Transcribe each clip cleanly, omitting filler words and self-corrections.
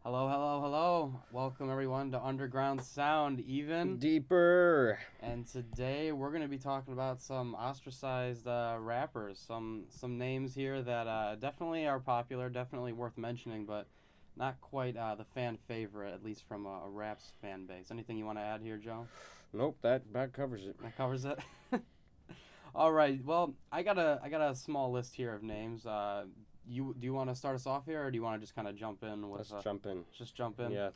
Hello, hello, hello. Welcome everyone to Underground Sound Even. Deeper. And today we're going to be talking about some ostracized rappers. Some names here that definitely are popular, definitely worth mentioning, but not quite the fan favorite, at least from a rap's fan base. Anything you want to add here, Joe? Nope, that covers it. That covers it. All right. Well, I got a small list here of names. You do you want to start us off here, or do you want to just kind of jump in with? Let's jump in. Just jump in. Yeah.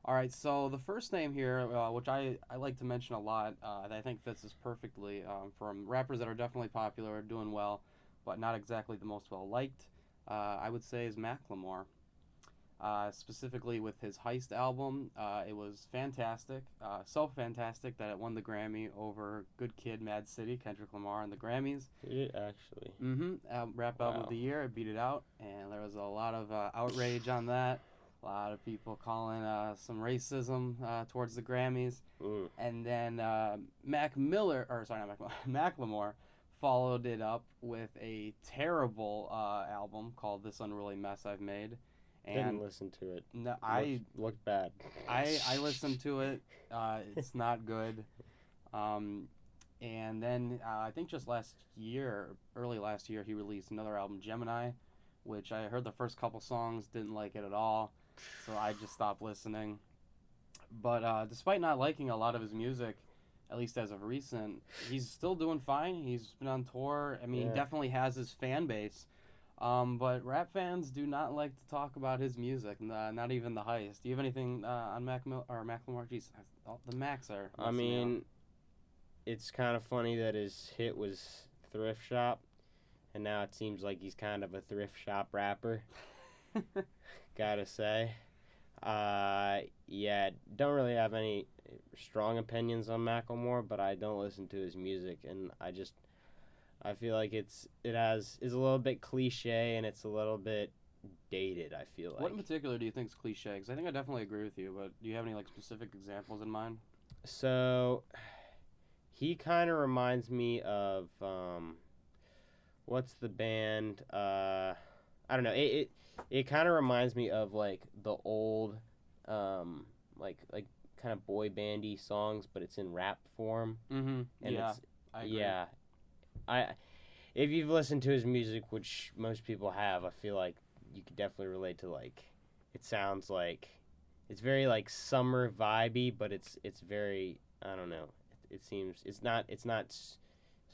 All right, so the first name here, which I like to mention a lot, that I think fits this perfectly from rappers that are definitely popular, doing well, but not exactly the most well liked, I would say is Macklemore. Specifically with his Heist album, it was fantastic, so fantastic that it won the Grammy over Good Kid, Mad City, Kendrick Lamar, and the Grammys. Did it actually? Rap album of Wow. the year, it beat it out, and there was a lot of outrage on that. A lot of people calling some racism towards the Grammys, Mm. and then Mac Miller, or sorry, not Mac Macklemore, followed it up with a terrible album called "This Unruly Mess I've Made," Didn't and listen to it. no, Looked bad. I listened to it. It's not good. Um, and then I think just last year, early last year, he released another album, Gemini, which I heard the first couple songs, didn't like it at all, so I just stopped listening. But despite not liking a lot of his music, at least as of recent, he's still doing fine. He's been on tour. I mean, he Yeah. definitely has his fan base. But rap fans do not like to talk about his music, not even the highest. Do you have anything on or Macklemore? Jeez, the Macs are I messing me up. mean, it's kind of funny that his hit was Thrift Shop, and now it seems like he's kind of a thrift shop rapper. Gotta say. Yeah, don't really have any strong opinions on Macklemore, but I don't listen to his music, and I feel like is a little bit cliche and it's a little bit dated. I feel What in like. particular do you think is cliche? Because I think I definitely agree with you, but do you have any like specific examples in mind? So he kind of reminds me of what's the band? I don't know. It kind of reminds me of like the old like kind of boy bandy songs, but it's in rap form, Mm-hmm. and Yeah, it's I agree. yeah. I If you've listened to his music, which most people have, I feel like you could definitely relate to like it sounds like it's very like summer vibey, but it's very I don't know. It seems it's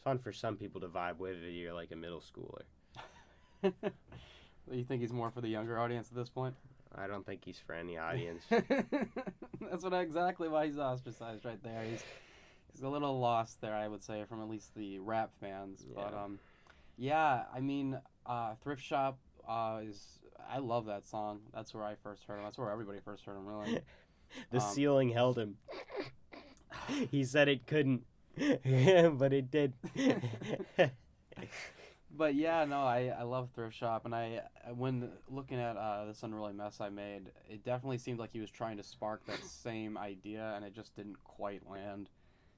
fun for some people to vibe with if you're like a middle schooler. You think he's more for the younger audience at this point? I don't think he's for any audience. That's exactly why he's ostracized right there. He's a little lost there, I would say, from at least the rap fans. But Yeah. yeah, I mean, Thrift Shop is I love that song. That's where I first heard him. That's where everybody first heard him, really. The Um, ceiling held him. He said it couldn't, but it did. but yeah, no, I love Thrift Shop, and when looking at this unruly mess I made, it definitely seemed like he was trying to spark that same idea, and it just didn't quite land.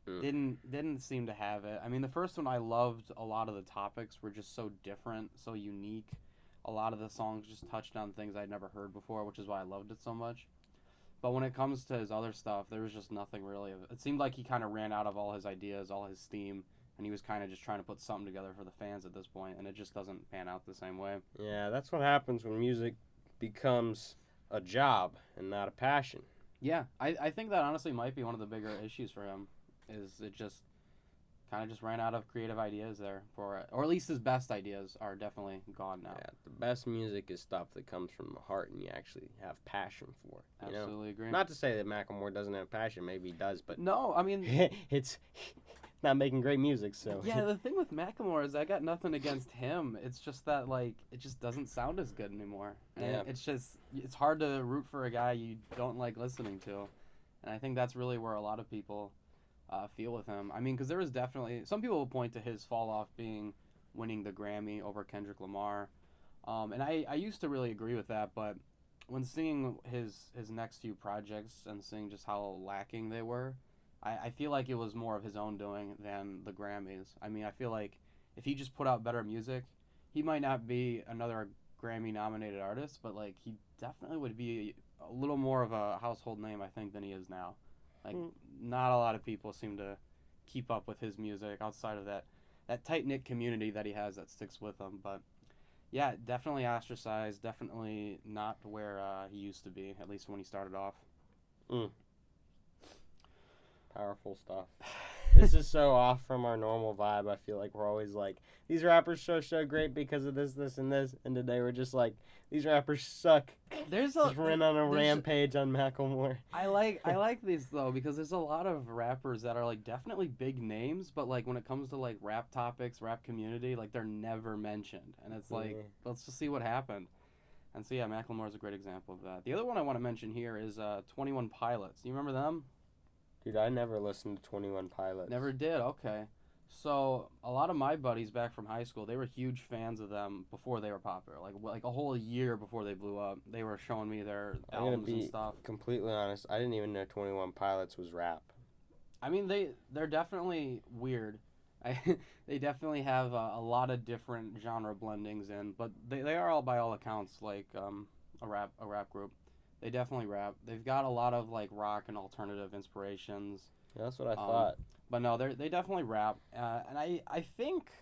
Mm. Didn't seem to have it. I mean, the first one I loved. A lot of the topics were just so different, so unique. A lot of the songs just touched on things I'd never heard before, which is why I loved it so much. But when it comes to his other stuff, there was just nothing really. It seemed like he kind of ran out of all his ideas, all his steam, and he was kind of just trying to put something together for the fans at this point, and it just doesn't pan out the same way. Yeah, that's what happens when music becomes a job and not a passion. Yeah, I think that honestly might be one of the bigger issues for him. Is it just kind of just ran out of creative ideas there for it, or at least his best ideas are definitely gone now. Yeah, the best music is stuff that comes from the heart and you actually have passion for. You know, Absolutely agree. not to say that Macklemore doesn't have passion. Maybe he does, but No, I mean, it's not making great music. So yeah, the thing with Macklemore is I got nothing against him. It's just that like it just doesn't sound as good anymore. And yeah, it's hard to root for a guy you don't like listening to, and I think that's really where a lot of people feel with him. I mean, because there was definitely some people will point to his fall off being winning the Grammy over Kendrick Lamar, and I used to really agree with that, but when seeing his next few projects and seeing just how lacking they were, I feel like it was more of his own doing than the Grammys. I mean, I feel like if he just put out better music, he might not be another Grammy nominated artist, but like he definitely would be a little more of a household name, I think, than he is now. Like, not a lot of people seem to keep up with his music outside of that tight-knit community that he has that sticks with him. But, yeah, definitely ostracized. Definitely not where he used to be, at least when he started off. Powerful stuff. This is so off from our normal vibe. I feel like we're always like, these rappers are so great because of this, this, and this. And today we're just like, these rappers suck. Just ran on a rampage on Macklemore. I like these though because there's a lot of rappers that are like definitely big names, but like when it comes to like rap topics, rap community, like they're never mentioned, and it's like let's just see what happened. And so yeah, Macklemore is a great example of that. The other one I want to mention here is 21 Pilots. Do you remember them? Dude, I never listened to 21 Pilots. Never did. Okay. So a lot of my buddies back from high school, they were huge fans of them before they were popular. Like a whole year before they blew up, they were showing me their albums and stuff. Completely honest, I didn't even know 21 Pilots was rap. I mean, they're definitely weird. They definitely have a lot of different genre blendings in, but they are all by all accounts like a rap group. They definitely rap. They've got a lot of like rock and alternative inspirations. Yeah, that's what I thought. But no, they definitely rap, and I think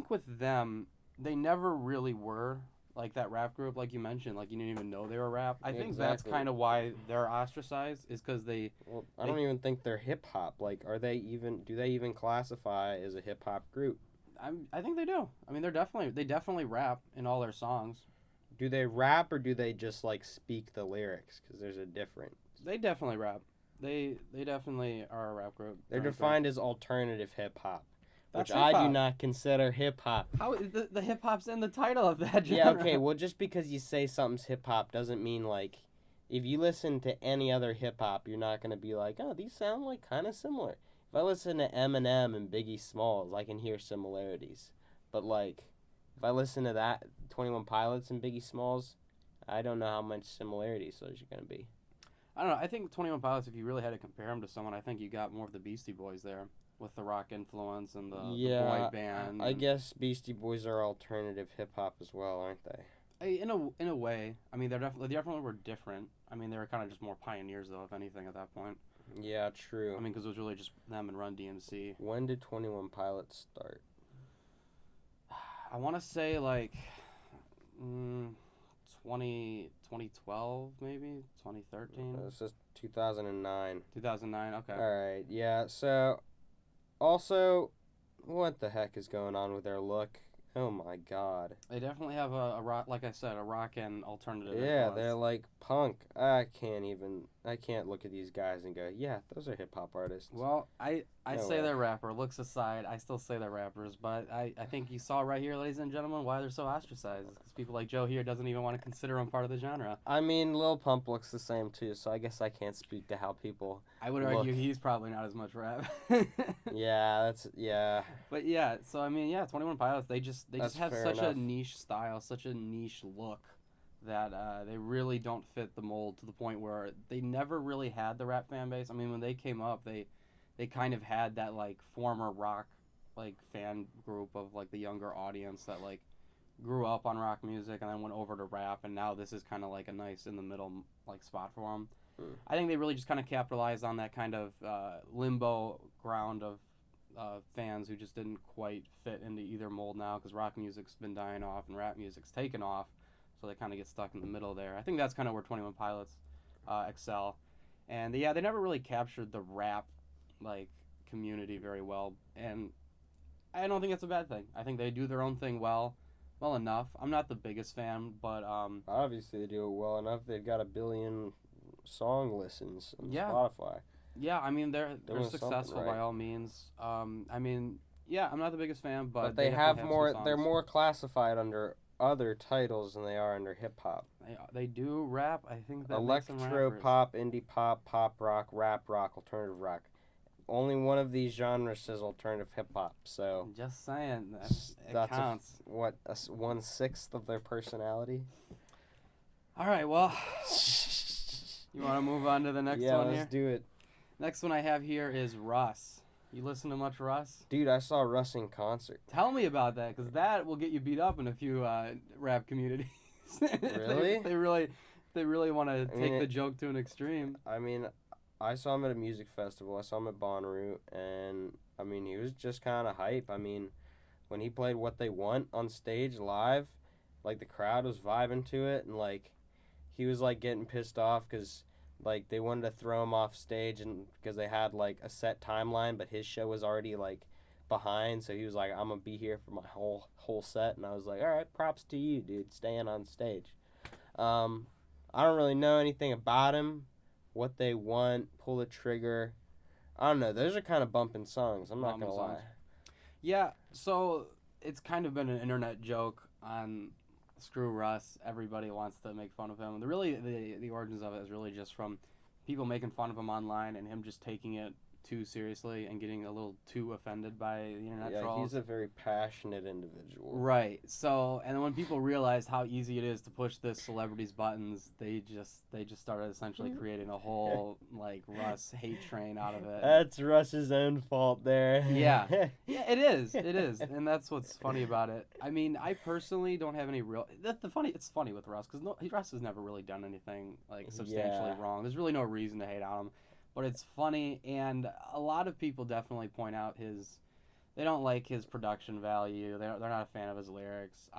with them, they never really were like that rap group like you mentioned. Like you didn't even know they were rap. I think that's kind of why they're ostracized is because they. Well, I don't even think they're hip hop. Like, do they even classify as a hip hop group? I think they do. I mean, they definitely rap in all their songs. Do they rap or do they just like speak the lyrics? Because there's a difference. They definitely rap. They definitely are a rap group. They're defined as alternative hip hop, which hip-hop. I do not consider hip hop. How the hip hop's in the title of that genre? Yeah, okay. Well, just because you say something's hip hop doesn't mean like if you listen to any other hip hop, you're not gonna be like, oh, these sound like kind of similar. If I listen to Eminem and Biggie Smalls, I can hear similarities. But like, if I listen to that 21 Pilots and Biggie Smalls, I don't know how much similarities those are gonna be. I don't know. I think 21 Pilots, if you really had to compare them to someone, I think you got more of the Beastie Boys there with the rock influence and the boy band. I guess Beastie Boys are alternative hip hop as well, aren't they? In a way. I mean, they definitely were different. I mean, they were kind of just more pioneers, though, if anything, at that point. Yeah, true. I mean, because it was really just them and Run DMC. When did 21 Pilots start? I want to say, like, 2012, maybe? 2013? This is 2009. 2009, okay. Alright, yeah, so, also, what the heck is going on with their look? Oh my god. They definitely have a rock, like I said, a rock and alternative Yeah, influence. they're like punk. I can't look at these guys and go, yeah, those are hip hop artists. Well, I No say way. they're rapper. Looks aside, I still say they're rappers. But I think you saw right here, ladies and gentlemen, why they're so ostracized. Because people like Joe here doesn't even want to consider them part of the genre. I mean, Lil Pump looks the same too, so I guess I can't speak to how people. I would argue he's probably not as much rap. Yeah. But yeah, so I mean, yeah, 21 Pilots, they just have fair such enough. a niche style, such a niche look that they really don't fit the mold to the point where they never really had the rap fan base. I mean, when they came up, they kind of had that like former rock like fan group of like the younger audience that like grew up on rock music and then went over to rap, and now this is kind of like a nice in the middle like spot for them. I think they really just kind of capitalized on that kind of limbo ground of fans who just didn't quite fit into either mold now, because rock music's been dying off and rap music's taken off, so they kind of get stuck in the middle there. I think that's kind of where 21 Pilots excel, and they never really captured the rap like community very well, and I don't think that's a bad thing. I think they do their own thing well enough. I'm not the biggest fan, but Obviously, they do it well enough. They've got 1 billion song listens on Spotify. Yeah, I mean they're Doing successful something right. by all means. I mean, yeah, I'm not the biggest fan, but They have more. Some They're songs. more classified under other titles than they are under hip hop. They do rap. I think that makes them Electro rappers. pop, indie pop, pop rock, rap rock, alternative rock. Only one of these genres says alternative hip hop. So Just saying, it that's counts. 1/6 of their personality. All right, well, you want to move on to the next Yeah, one let's here? do it. Next one I have here is Russ. You listen to much Russ? Dude, I saw Russ in concert. Tell me about that, because that will get you beat up in a few rap communities. Really? If they really want to take mean, the joke to an extreme. I mean, I saw him at a music festival. I saw him at Bonnaroo, and I mean, he was just kind of hype. I mean, when he played "What They Want" on stage live, like the crowd was vibing to it, and like he was like getting pissed off because like they wanted to throw him off stage, and because they had like a set timeline, but his show was already like behind, so he was like, "I'm gonna be here for my whole set," and I was like, "All right, props to you, dude, staying on stage." I don't really know anything about him. What They Want, Pull the Trigger. I don't know. Those are kind of bumping songs. I'm not Bumping gonna lie. songs. Yeah, so it's kind of been an internet joke on Screw Russ. Everybody wants to make fun of him. The origins of it is really just from people making fun of him online and him just taking it too seriously and getting a little too offended by the internet Yeah, trolls. he's a very passionate individual. Right. So, and when people realized how easy it is to push this celebrity's buttons, they just started essentially creating a whole like Russ hate train out of it. That's Russ's own fault there. Yeah. Yeah, it is. It is, and that's what's funny about it. I mean, I personally don't have any real. It's funny with Russ because Russ has never really done anything like substantially wrong. There's really no reason to hate on him, but it's funny, and a lot of people definitely point out his. They don't like his production value. They're not a fan of his lyrics.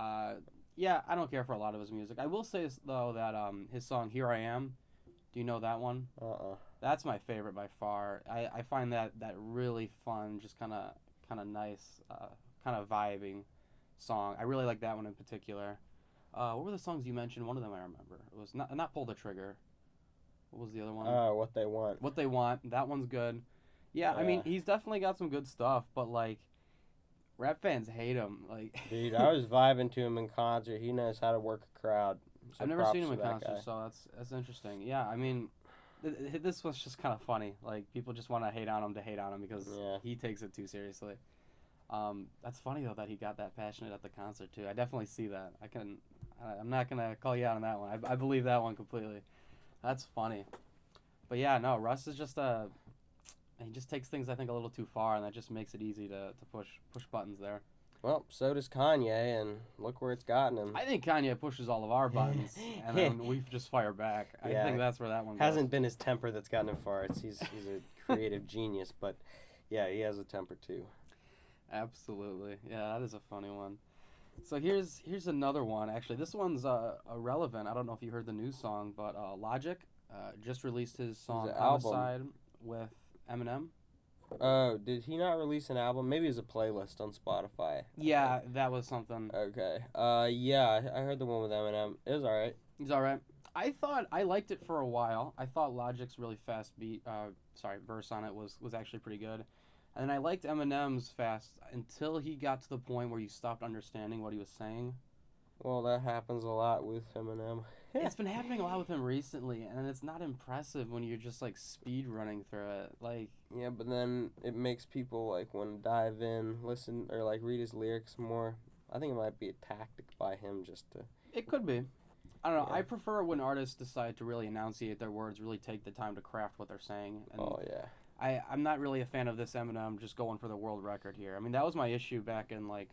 Yeah, I don't care for a lot of his music. I will say though that his song "Here I Am," do you know that one? That's my favorite by far. I find that really fun, just kind of nice, kind of vibing song. I really like that one in particular. What were the songs you mentioned? One of them I remember. It was not Pull the Trigger. What was the other one? What They Want. What They Want. That one's good. Yeah, I mean, he's definitely got some good stuff, but like rap fans hate him. Like, Dude, I was vibing to him in concert. He knows how to work a crowd. So I've never props seen him to in that concert, guy. so that's interesting. Yeah, I mean, this was just kind of funny. Like, people just want to hate on him because he takes it too seriously. That's funny though that he got that passionate at the concert too. I definitely see that. I'm not gonna call you out on that one. I believe that one completely. That's funny. But yeah, no, Russ is just he just takes things I think a little too far, and that just makes it easy to push buttons there. Well, so does Kanye, and look where it's gotten him. I think Kanye pushes all of our buttons, and then we just fire back. I think that's where that one goes. Hasn't been his temper that's gotten him far. He's a creative genius, but yeah, he has a temper too. Absolutely. Yeah, that is a funny one. So here's another one. Actually, this one's irrelevant. I don't know if you heard the new song, but Logic just released his song Homicide with Eminem. Oh, did he not release an album? Maybe it was a playlist on Spotify. Yeah, that was something. Okay. Yeah, I heard the one with Eminem. It was alright. He's alright. I liked it for a while. I thought Logic's really fast verse on it was actually pretty good. And then I liked Eminem's fast until he got to the point where you stopped understanding what he was saying. Well, that happens a lot with Eminem. It's been happening a lot with him recently, and it's not impressive when you're just like speed running through it. Like, yeah, but then it makes people like want to dive in, listen, or like read his lyrics more. I think it might be a tactic by him just to. It could be. I don't know. Yeah. I prefer when artists decide to really enunciate their words, really take the time to craft what they're saying. And Oh yeah. I'm not really a fan of this Eminem just going for the world record here. I mean, that was my issue back in like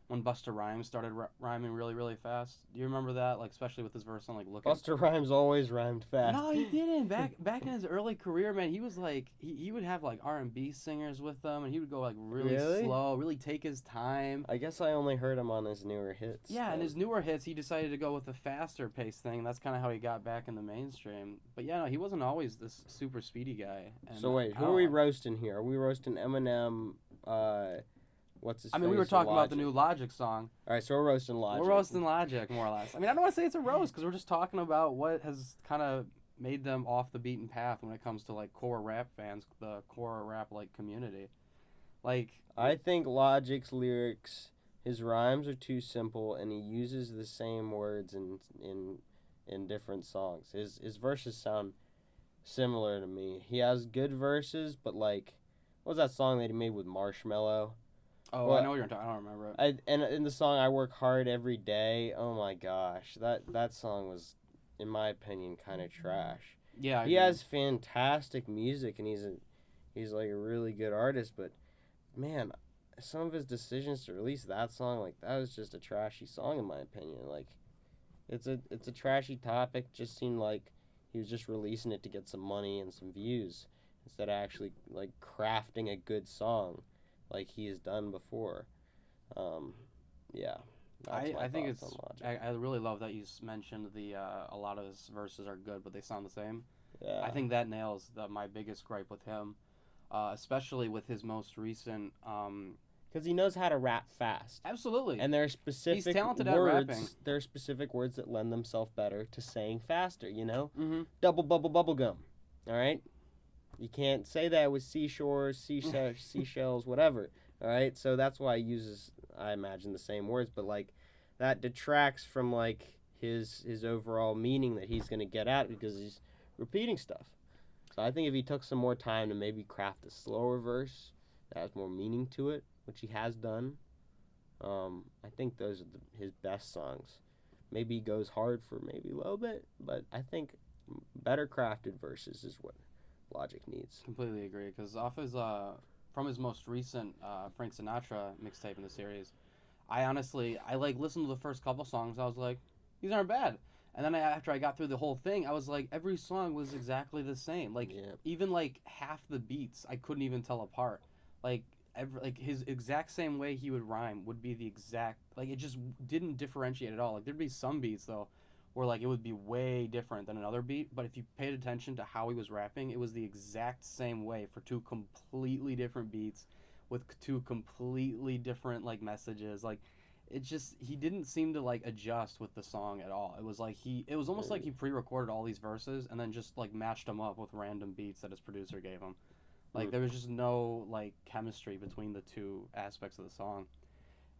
when Busta Rhymes started rhyming really, really fast. Do you remember that? Like, especially with his verse on like "Looking." Busta Rhymes always rhymed fast. No, he didn't. Back in his early career, man, he was like he would have like R&B singers with him, and he would go like really slow, really take his time. I guess I only heard him on his newer hits. Yeah, and his newer hits, he decided to go with the faster pace thing. That's kind of how he got back in the mainstream. But yeah, no, he wasn't always this super speedy guy. And So wait, who are we roasting here? Are we roasting Eminem? What's his? I mean, we were talking about the new Logic song. All right, so we're roasting Logic. We're roasting Logic, more or less. I mean, I don't want to say it's a roast because we're just talking about what has kind of made them off the beaten path when it comes to like core rap fans, the core rap like community. Like, I think Logic's lyrics, his rhymes are too simple, and he uses the same words in different songs. His verses sound similar to me. He has good verses, but like, what was that song that he made with Marshmello? Oh, well, I know what you're talking. I don't remember it. And in the song "I Work Hard Every Day," oh my gosh, that song was, in my opinion, kind of trash. Yeah, he has fantastic music, and he's like a really good artist. But man, some of his decisions to release that song, like that was just a trashy song in my opinion. Like, It's a trashy topic. Just seemed like he was just releasing it to get some money and some views instead of actually like crafting a good song like he has done before. Um, yeah, that's my I think thoughts it's on Logic. I really love that you mentioned the a lot of his verses are good, but they sound the same. I Yeah, think that nails my biggest gripe with him, especially with his most recent. because he knows how to rap fast. Absolutely, And there are specific talented at rapping. words. There are specific words that lend themselves better to saying faster. You know, Mm-hmm. double bubble bubble gum. All right, you can't say that with seashores, seashells, whatever. All right, so that's why he uses, I imagine, the same words, but like that detracts from like his overall meaning that he's gonna get at because he's repeating stuff. So I think if he took some more time to maybe craft a slower verse that has more meaning to it, which he has done, I think those are his best songs. Maybe he goes hard for maybe a little bit, but I think better crafted verses is what Logic needs. Completely agree. Because off his from his most recent Frank Sinatra mixtape in the series, I like listened to the first couple songs. I was like, these aren't bad. And then after I got through the whole thing, I was like, every song was exactly the same. Like Yeah. even like half the beats, I couldn't even tell apart. Like like his exact same way he would rhyme would be the exact like it just didn't differentiate at all. Like there'd be some beats though where like it would be way different than another beat, but if you paid attention to how he was rapping, it was the exact same way for two completely different beats with two completely different like messages. Like it just he didn't seem to like adjust with the song at all. It was almost like he pre-recorded all these verses and then just like matched them up with random beats that his producer gave him. Like there was just no like chemistry between the two aspects of the song.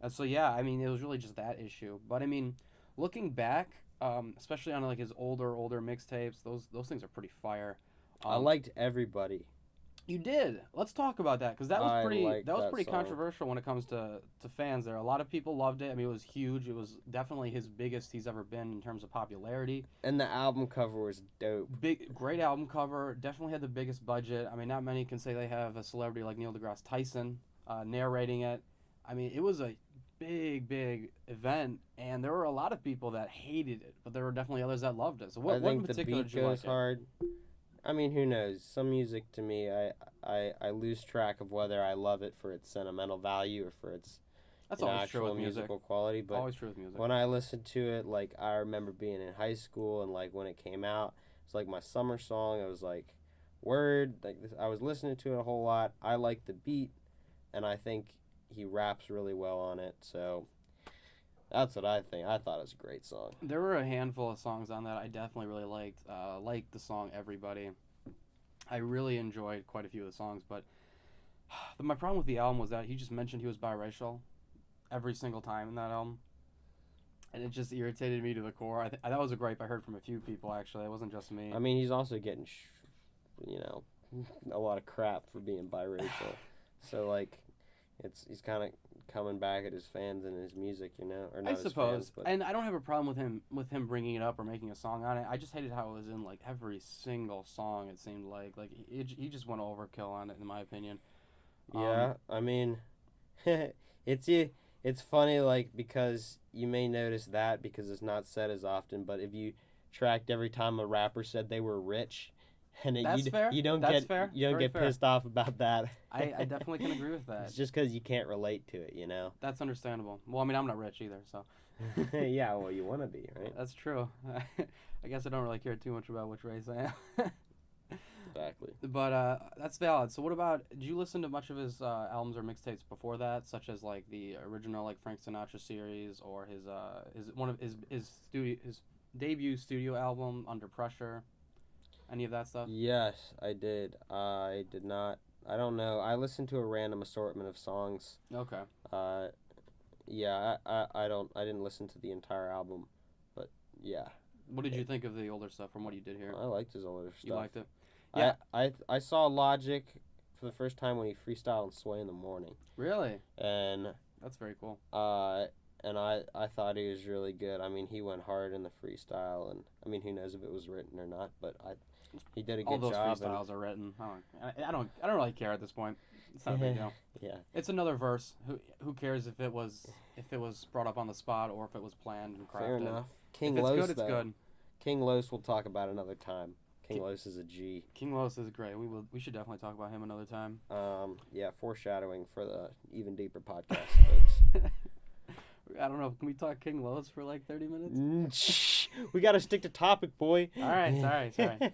And so yeah, I mean it was really just that issue. But I mean, looking back, especially on like his older mixtapes, those things are pretty fire. I liked Everybody. You did. Let's talk about that because I like that was that pretty song. controversial when it comes to fans. There, a lot of people loved it. I mean, it was huge. It was definitely his biggest he's ever been in terms of popularity. And the album cover was dope. Great album cover. Definitely had the biggest budget. I mean, not many can say they have a celebrity like Neil deGrasse Tyson narrating it. I mean, it was a big event, and there were a lot of people that hated it, but there were definitely others that loved it. So what I think in the particular beat did you goes like hard. I mean, who knows? Some music to me, I lose track of whether I love it for its sentimental value or for its That's always true actual with music. musical quality. But Always true with music. when I listened to it, like I remember being in high school and like when it came out, it's like my summer song. It was like word. Like this, I was listening to it a whole lot. I like the beat, and I think he raps really well on it. So that's what I think. I thought it was a great song. There were a handful of songs on that I definitely really liked. Like the song "Everybody." I really enjoyed quite a few of the songs, but my problem with the album was that he just mentioned he was biracial every single time in that album, and it just irritated me to the core. That was a gripe I heard from a few people actually. It wasn't just me. I mean, he's also getting, a lot of crap for being biracial. So like, he's kind of coming back at his fans and his music, or not I his suppose, fans, but and I don't have a problem with him bringing it up or making a song on it. I just hated how it was in like every single song. It seemed like he just went overkill on it, in my opinion. yeah, I mean, it's funny like because you may notice that because it's not said as often, but if you tracked every time a rapper said they were rich, and That's fair. you don't That's get fair. you don't Very get fair. pissed off about that. I definitely can agree with that. It's just because you can't relate to it, That's understandable. Well, I mean, I'm not rich either, so. Yeah, well, you want to be, right? That's true. I guess I don't really care too much about which race I am. Exactly. But that's valid. So what about, did you listen to much of his albums or mixtapes before that, such as like the original like Frank Sinatra series or his debut studio album Under Pressure? Any of that stuff? Yes, I did. I did not. I don't know. I listened to a random assortment of songs. Okay. Yeah, I didn't listen to the entire album, but yeah. What did you think of the older stuff from what you did here? I liked his older stuff. You liked it? Yeah. I saw Logic for the first time when he freestyled on Sway in the Morning. Really? And That's very cool. and I thought he was really good. I mean, he went hard in the freestyle, and I mean, who knows if it was written or not, but he did a good All those job. freestyles are written. I don't really care at this point. It's not a big deal. Yeah. It's another verse. Who cares if it was brought up on the spot or if it was planned and crafted? Fair enough. King if it's Los, good, it's though. good. King Los we'll talk about another time. King Los is a G. King Los is great. We should definitely talk about him another time. Yeah, foreshadowing for the Even Deeper podcast, folks. I don't know. Can we talk King Los for like 30 minutes? We gotta stick to topic, boy. All right, sorry.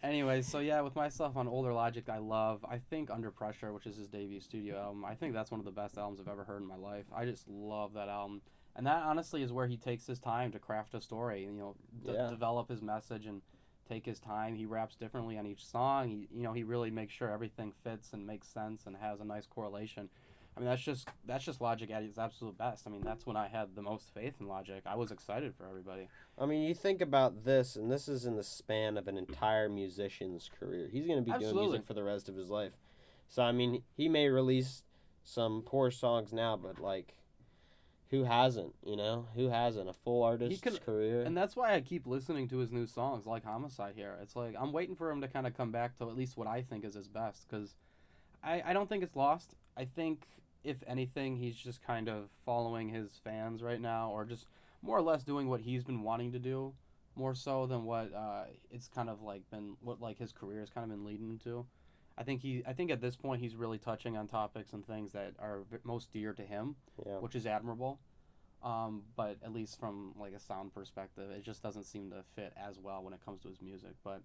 Anyway, so yeah, with myself on older Logic, I think Under Pressure, which is his debut studio album, I think that's one of the best albums I've ever heard in my life. I just love that album. And that honestly is where he takes his time to craft a story, develop his message and take his time. He raps differently on each song. He really makes sure everything fits and makes sense and has a nice correlation. I mean, that's just Logic at its absolute best. I mean, that's when I had the most faith in Logic. I was excited for everybody. I mean, you think about this, and this is in the span of an entire musician's career. He's going to be doing music for the rest of his life. So, I mean, he may release some poor songs now, but, like, who hasn't, Who hasn't? A full artist's career. And that's why I keep listening to his new songs, like Homicide here. It's like, I'm waiting for him to kind of come back to at least what I think is his best, because I don't think it's lost. I think, if anything, he's just kind of following his fans right now, or just more or less doing what he's been wanting to do, more so than what it's kind of like been, what like his career has kind of been leading him to. I think at this point he's really touching on topics and things that are most dear to him, which is admirable. But at least from like a sound perspective, it just doesn't seem to fit as well when it comes to his music. But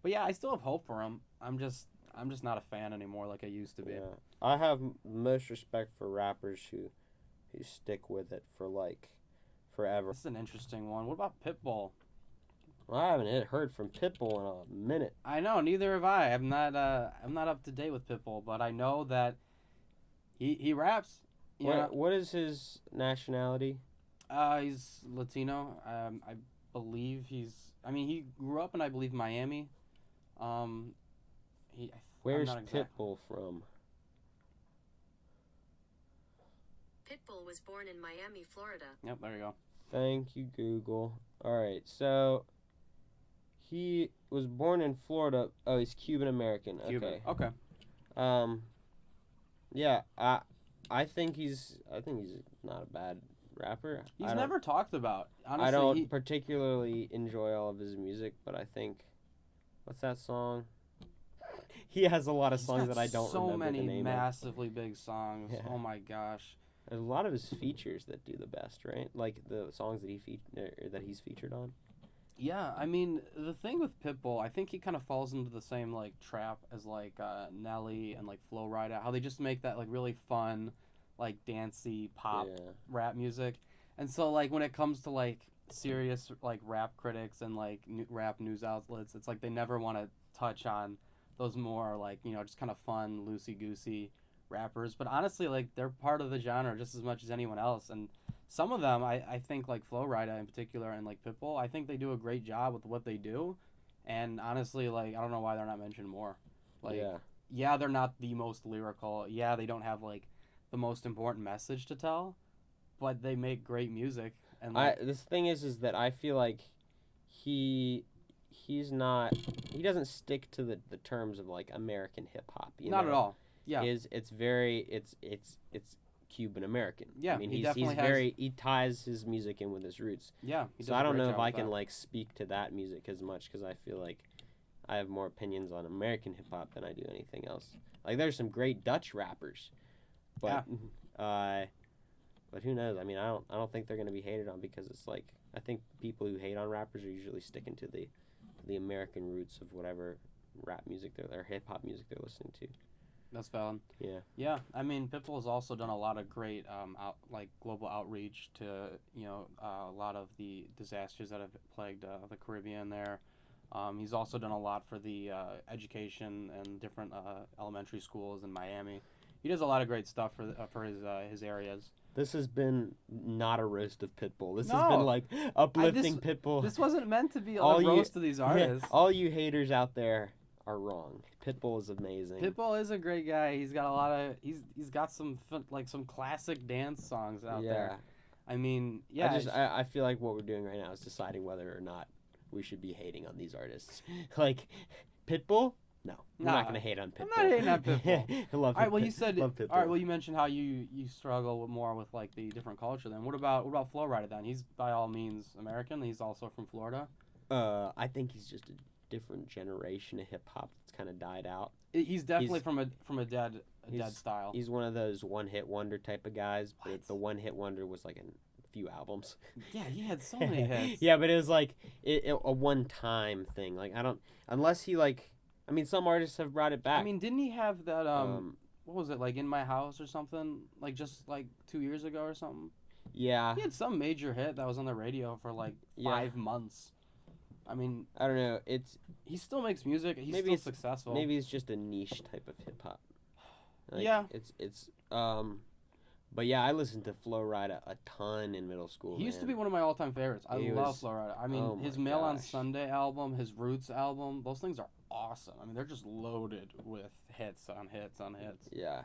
yeah, I still have hope for him. I'm just not a fan anymore like I used to be. Yeah. I have most respect for rappers who stick with it for like forever. This is an interesting one. What about Pitbull? Well, I haven't heard from Pitbull in a minute. I know, neither have I. I'm not up to date with Pitbull, but I know that he raps. What is his nationality? He's Latino. I believe he grew up in, I believe, Miami. Where's Pitbull from? Pitbull was born in Miami, Florida. Yep, there you go. Thank you, Google. All right, so he was born in Florida. Oh, he's Cuban American. Okay. Yeah, I think he's not a bad rapper. He's never talked about. Honestly, I don't particularly enjoy all of his music, but I think, what's that song? He has a lot of songs that I don't remember the name of. So many massively big songs. Yeah. Oh my gosh. There's a lot of his features that do the best, right? Like the songs that he's featured on. Yeah, I mean, the thing with Pitbull, I think he kind of falls into the same like trap as like Nelly and like Flo Rida, how they just make that like really fun, like dancey pop rap music. And so like when it comes to like serious like rap critics and like rap news outlets, it's like they never want to touch on those more like, just kind of fun, loosey-goosey rappers. But honestly, like, they're part of the genre just as much as anyone else. And some of them, I think, like Flo Rida in particular and like Pitbull, I think they do a great job with what they do. And honestly, like, I don't know why they're not mentioned more. Like, yeah, they're not the most lyrical. Yeah, they don't have like the most important message to tell, but they make great music. And like, this thing is that I feel like he doesn't stick to the terms of like American hip hop. Not at all. Yeah. It's Cuban American. Yeah. I mean he ties his music in with his roots. Yeah. So I don't know if I can like speak to that music as much because I feel like I have more opinions on American hip hop than I do anything else. Like there's some great Dutch rappers, but but who knows? I mean I don't think they're gonna be hated on because it's like I think people who hate on rappers are usually sticking to the American roots of whatever rap music or hip hop music they're listening to. That's valid. Yeah. Yeah, I mean, Pitbull has also done a lot of great global outreach to a lot of the disasters that have plagued the Caribbean there. He's also done a lot for the education and different elementary schools in Miami. He does a lot of great stuff for his areas. This has been not a roast of Pitbull. This has been like uplifting Pitbull. This wasn't meant to be a roast of these artists. Yeah, all you haters out there are wrong. Pitbull is amazing. Pitbull is a great guy. He's got he's got some some classic dance songs out there. I mean, yeah. I feel like what we're doing right now is deciding whether or not we should be hating on these artists. Like Pitbull, No, I'm not Nah, gonna hate on Pitbull. I'm not hating on Pitbull. I love All right, well, Pitbull. you said. Love Pitbull. All right, well, you mentioned how you struggle more with like the different culture. Then what about Flo Rida? Then he's by all means American. He's also from Florida. I think he's just a different generation of hip hop that's kind of died out. He's definitely from a dead he's- style. He's one of those one-hit wonder type of guys, but What? the one-hit wonder was like a few albums. Yeah, he had so many hits. Yeah, but it was like a one-time thing. Like unless he like, I mean, some artists have brought it back. I mean, didn't he have that what was it, like In My House or something, like just like 2 years ago or something? yeah, He had some major hit that was on the radio for like Yeah. 5 months. I mean, I don't know. he still makes music. He's Maybe still it's- successful. Maybe it's just a niche type of hip hop. Like, Yeah. It's but yeah, I listened to Flo Rida a ton in middle school. He used to man. be one of my all-time favorites. I He love was- Flo Rida. I mean, oh his my Mail on gosh. Sunday album, his Roots album, those things are awesome. I mean, they're just loaded with hits on hits on hits. Yeah.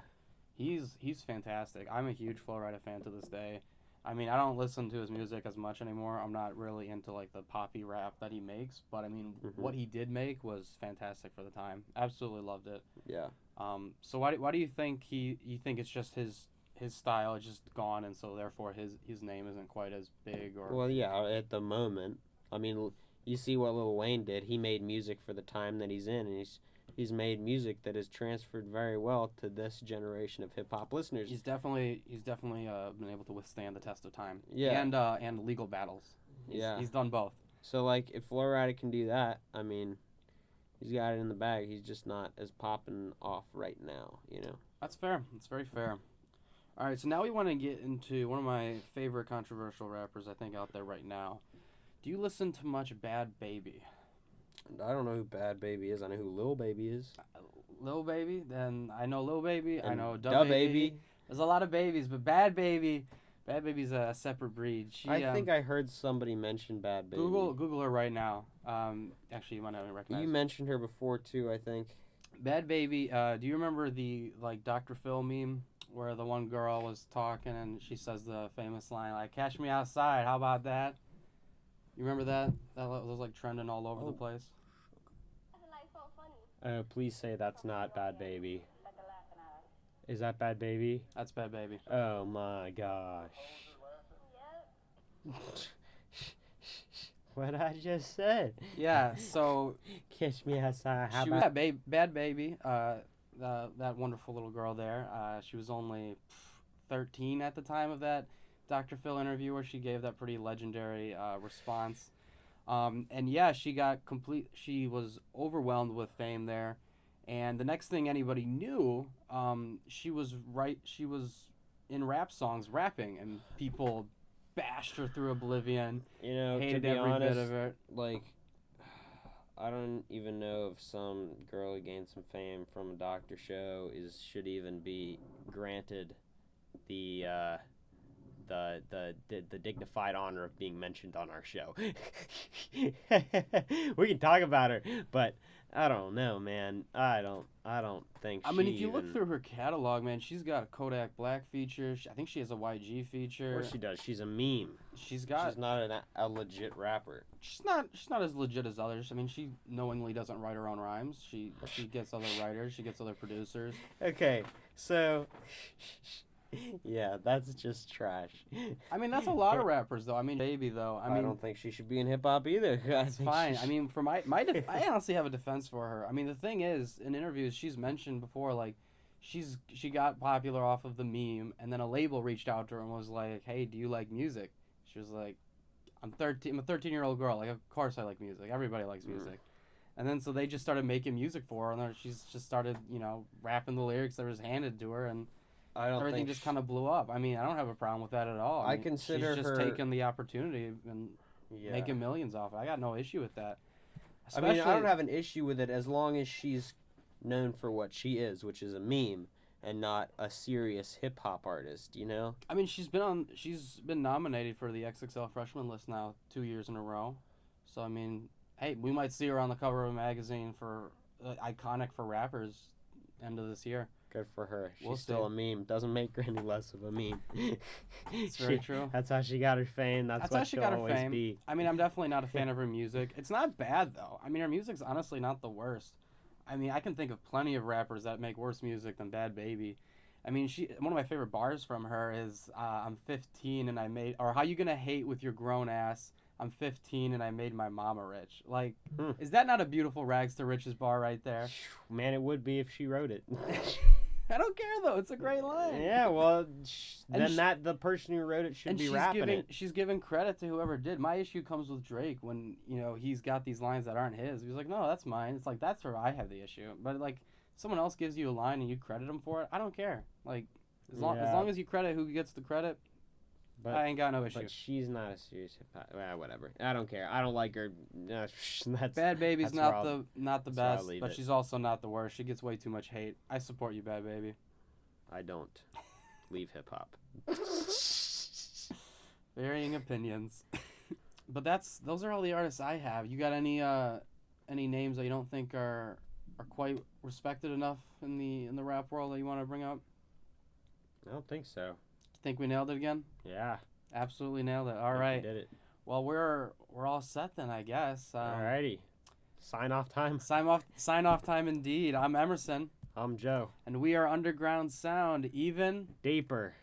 He's fantastic. I'm a huge Flo Rida fan to this day. I mean, I don't listen to his music as much anymore. I'm not really into like the poppy rap that he makes, but I mean, Mhm. what he did make was fantastic for the time. Absolutely loved it. Yeah. So why do you think you think it's just his style is just gone, and so therefore his name isn't quite as big? Or Well, yeah, at the moment. I mean, you see what Lil Wayne did. He made music for the time that he's in, and he's made music that has transferred very well to this generation of hip hop listeners. he's definitely been able to withstand the test of time. Yeah. And legal battles. Yeah. He's done both. So like, if Flo Rida can do that, I mean, he's got it in the bag. He's just not as popping off right now, you know. That's fair. That's very fair. All right, so now we want to get into one of my favorite controversial rappers I think out there right now. Do you listen to much Bad Baby? I don't know who Bad Baby is. I know who Lil Baby is. Lil Baby? Then I know Lil Baby. I And know Da Da Baby. Baby. There's a lot of babies, but Bad Baby's a separate breed. She, I think I heard somebody mention Bad Baby. Google her right now. Actually, you might not even recognize You her. mentioned her before too, I think. Bad Baby. Do you remember the like Dr. Phil meme where the one girl was talking and she says the famous line like "Catch me outside"? How about that? You remember that? That was like trending all over the place. Please say that's not Bad Baby. Is that Bad Baby? That's Bad Baby. Oh my gosh. What I just said. Yeah. So Catch me outside. How she was about Bad Baby. That wonderful little girl there. She was only 13 at the time of that Dr. Phil interview where she gave that pretty legendary response. And yeah, she was overwhelmed with fame there. And the next thing anybody knew, she was in rap songs rapping, and people bashed her through oblivion, you know, to hated be every honest, bit of it. like, I don't even know if some girl who gained some fame from a doctor show should even be granted the dignified honor of being mentioned on our show. We can talk about her, but I don't know, man. I don't think. I mean, if you look through her catalog, man, she's got a Kodak Black feature. I think she has a YG feature. of course she does. She's a meme. She's not a legit rapper. She's not as legit as others. I mean, she knowingly doesn't write her own rhymes. She gets other writers. She gets other producers. Okay, so. Yeah, that's just trash. I mean, that's a lot of rappers, though. I mean, Baby, though. I mean, don't think she should be in hip hop either. it's fine. I mean, for I honestly have a defense for her. I mean, the thing is, in interviews, she's mentioned before, like, she got popular off of the meme, and then a label reached out to her and was like, "Hey, do you like music?" She was like, I'm a 13-year-old girl. Like, of course I like music. Everybody likes music. And then so they just started making music for her, and then she's just started, rapping the lyrics that was handed to her, and everything just kind of blew up. I mean, I don't have a problem with that at all. I mean, consider she's just her- taking the opportunity and making millions off it. I got no issue with that. I mean, I don't have an issue with it as long as she's known for what she is, which is a meme and not a serious hip hop artist, you know? I mean, she's been nominated for the XXL freshman list now 2 years in a row. So I mean, hey, we might see her on the cover of a magazine for iconic for rappers end of this year. Good for her. She's We'll still see. a meme. Doesn't make her any less of a meme. It's very true. That's how she got her fame. That's how what she she'll got her always fame. be. I mean, I'm definitely not a fan of her music. It's not bad though. I mean, her music's honestly not the worst. I mean, I can think of plenty of rappers that make worse music than Bad Baby. I mean, one of my favorite bars from her is I'm 15 and I made, or how you gonna hate with your grown ass? I'm 15 and I made my mama rich. Like, is that not a beautiful rags to riches bar right there? Man, it would be if she wrote it. I don't care though. It's a great line. Yeah, well, And then the person who wrote it should be rapping it. She's giving credit to whoever did. My issue comes with Drake when he's got these lines that aren't his. He's like, no, that's mine. It's like that's where I have the issue. But like someone else gives you a line and you credit them for it, I don't care. Like as long as you credit who gets the credit, I ain't got no issue. But she's not a serious hip hop. Whatever. I don't care. I don't like her. That's Bad Baby's that's not the best, but she's also not the worst. She gets way too much hate. I support you, Bad Baby. I don't leave hip hop. Varying opinions. But those are all the artists I have. You got any names that you don't think are quite respected enough in the rap world that you want to bring up? I don't think so. Think we nailed it again? Yeah. Absolutely nailed it. All right. We did it. Well, we're all set then, I guess. Alrighty. Sign off time. Sign off time indeed. I'm Emerson. I'm Joe. And we are Underground Sound, even deeper.